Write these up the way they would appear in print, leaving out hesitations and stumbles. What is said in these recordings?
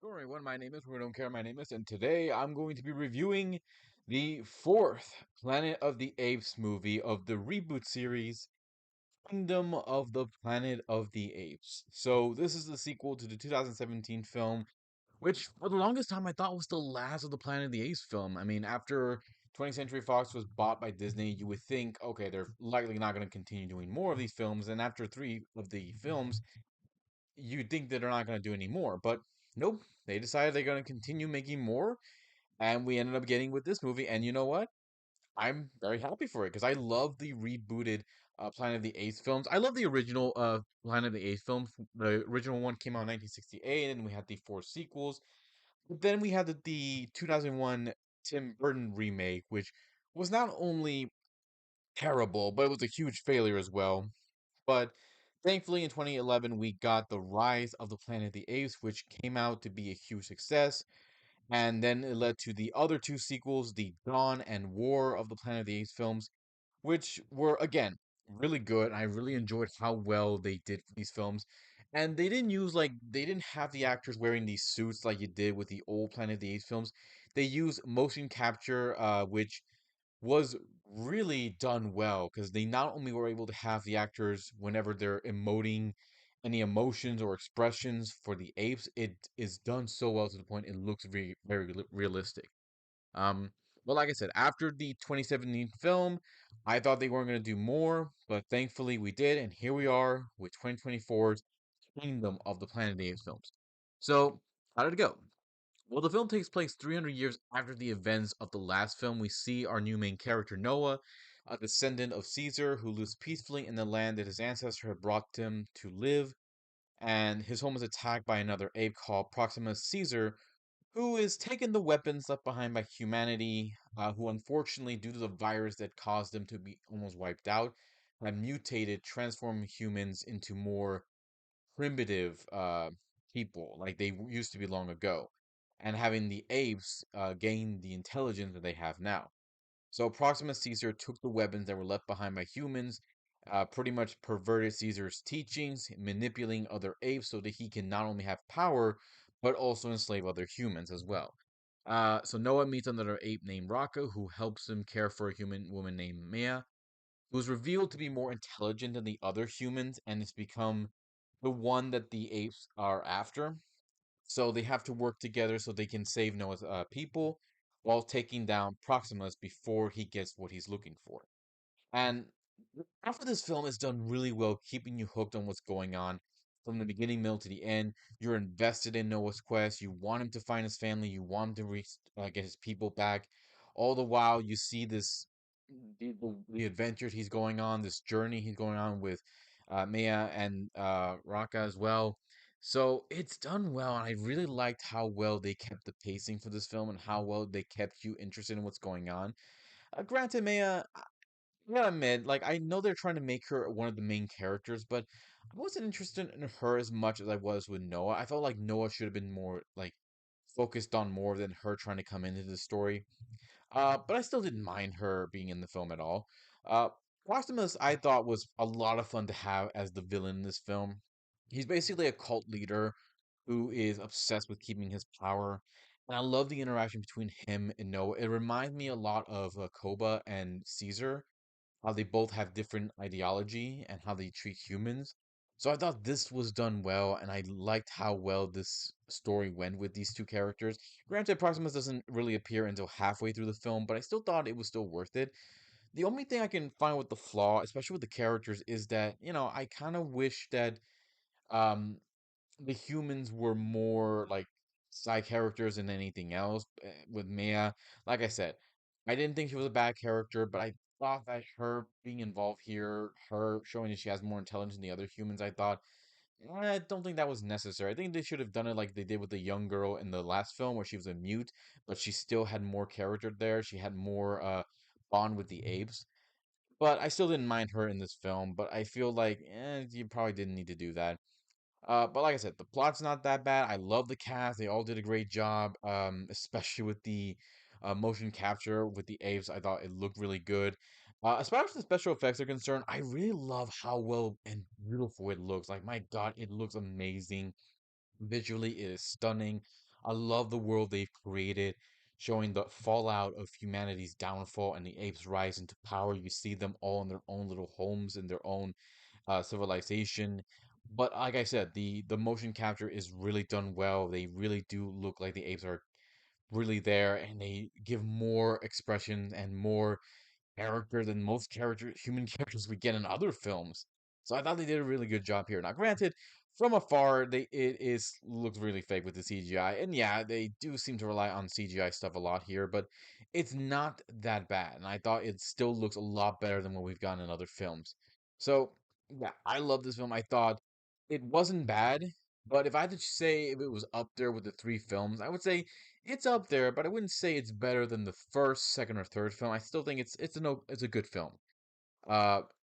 Hello everyone, my name is We Don't Care, my name is, and today I'm going to be reviewing the fourth Planet of the Apes movie of the reboot series, Kingdom of the Planet of the Apes. So this is the sequel to the 2017 film, which for the longest time I thought was the last of the Planet of the Apes film. I mean, after 20th Century Fox was bought by Disney, you would think, okay, they're likely not going to continue doing more of these films, and after three of the films, you'd think that they're not going to do any more, but nope, they decided they're going to continue making more, and we ended up getting with this movie. And you know what? I'm very happy for it because I love the rebooted Planet of the Apes films. I love the original Planet of the Apes films. The original one came out in 1968, and we had the four sequels. But then we had the 2001 Tim Burton remake, which was not only terrible, but it was a huge failure as well. But thankfully, in 2011, we got The Rise of the Planet of the Apes, which came out to be a huge success. And then it led to the other two sequels, the Dawn and War of the Planet of the Apes films, which were, again, really good. I really enjoyed how well they did these films. And they didn't have the actors wearing these suits like you did with the old Planet of the Apes films. They used motion capture, which was really done well because they not only were able to have the actors whenever they're emoting any emotions or expressions for the apes, it is done so well to the point it looks very realistic. Um, but like I said, after the 2017 film, I thought they weren't going to do more, but thankfully we did, and here we are with 2024's Kingdom of the Planet of the Apes films. So, how did it go? Well, the film takes place 300 years after the events of the last film. We see our new main character, Noah, a descendant of Caesar who lives peacefully in the land that his ancestor had brought him to live, and his home is attacked by another ape called Proximus Caesar, who is taking the weapons left behind by humanity, who unfortunately, due to the virus that caused them to be almost wiped out, have mutated, transforming humans into more primitive people like they used to be long ago, and having the apes gain the intelligence that they have now. So Proximus Caesar took the weapons that were left behind by humans, pretty much perverted Caesar's teachings, manipulating other apes so that he can not only have power, but also enslave other humans as well. So Noah meets another ape named Raka, who helps him care for a human woman named Maya, who's revealed to be more intelligent than the other humans, and it's become the one that the apes are after. So they have to work together so they can save Noah's people while taking down Proximus before he gets what he's looking for. And after this film is done really well, keeping you hooked on what's going on from the beginning, middle to the end. You're invested in Noah's quest. You want him to find his family. You want him to get his people back. All the while, you see the adventures he's going on, this journey he's going on with Maya and Raka as well. So it's done well, and I really liked how well they kept the pacing for this film and how well they kept you interested in what's going on. Granted, Maya, I gotta admit, like I know they're trying to make her one of the main characters, but I wasn't interested in her as much as I was with Noah. I felt like Noah should have been more like focused on more than her trying to come into the story. But I still didn't mind her being in the film at all. Uh, Proximus, I thought was a lot of fun to have as the villain in this film. He's basically a cult leader who is obsessed with keeping his power. And I love the interaction between him and Noah. It reminds me a lot of Koba and Caesar, how they both have different ideology and how they treat humans. So I thought this was done well, and I liked how well this story went with these two characters. Granted, Proximus doesn't really appear until halfway through the film, but I still thought it was still worth it. The only thing I can find with the flaw, especially with the characters, is that, I kind of wish that um the humans were more like side characters than anything else. With Mia, like I said, I didn't think she was a bad character, but I thought that her being involved here, her showing that she has more intelligence than the other humans, I thought, I don't think that was necessary. I think they should have done it like they did with the young girl in the last film where she was a mute, but she still had more character there. She had more bond with the apes. But I still didn't mind her in this film, but I feel like you probably didn't need to do that. But like I said, the plot's not that bad. I love the cast; they all did a great job. Especially with the motion capture with the apes, I thought it looked really good. As far as the special effects are concerned, I really love how well and beautiful it looks. Like my God, it looks amazing. Visually, it is stunning. I love the world they've created, showing the fallout of humanity's downfall and the apes rise into power. You see them all in their own little homes, in their own civilization. But like I said, the motion capture is really done well. They really do look like the apes are really there, and they give more expression and more character than most human characters we get in other films. So I thought they did a really good job here. Now, granted, from afar, it is looks really fake with the CGI, and yeah, they do seem to rely on CGI stuff a lot here, but it's not that bad, and I thought it still looks a lot better than what we've gotten in other films. So yeah, I love this film. I thought it wasn't bad, but if I had to say if it was up there with the three films, I would say it's up there, but I wouldn't say it's better than the first, second, or third film. I still think it's a good film.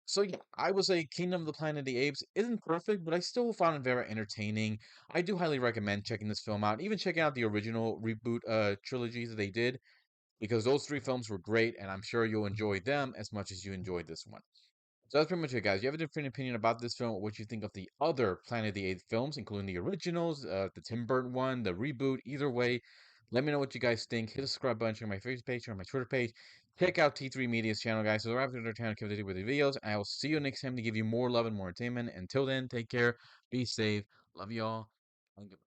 So yeah, I would say Kingdom of the Planet of the Apes isn't perfect, but I still found it very entertaining. I do highly recommend checking this film out, even checking out the original reboot trilogy that they did, because those three films were great, and I'm sure you'll enjoy them as much as you enjoyed this one. So that's pretty much it, guys. You have a different opinion about this film, or what you think of the other Planet of the Apes films, including the originals, the Tim Burton one, the reboot. Either way, let me know what you guys think. Hit the subscribe button, check my Facebook page, or my Twitter page. Check out T3 Media's channel, guys. So they're their channel community with the videos. And I will see you next time to give you more love and more entertainment. Until then, take care, be safe, love y'all, and goodbye.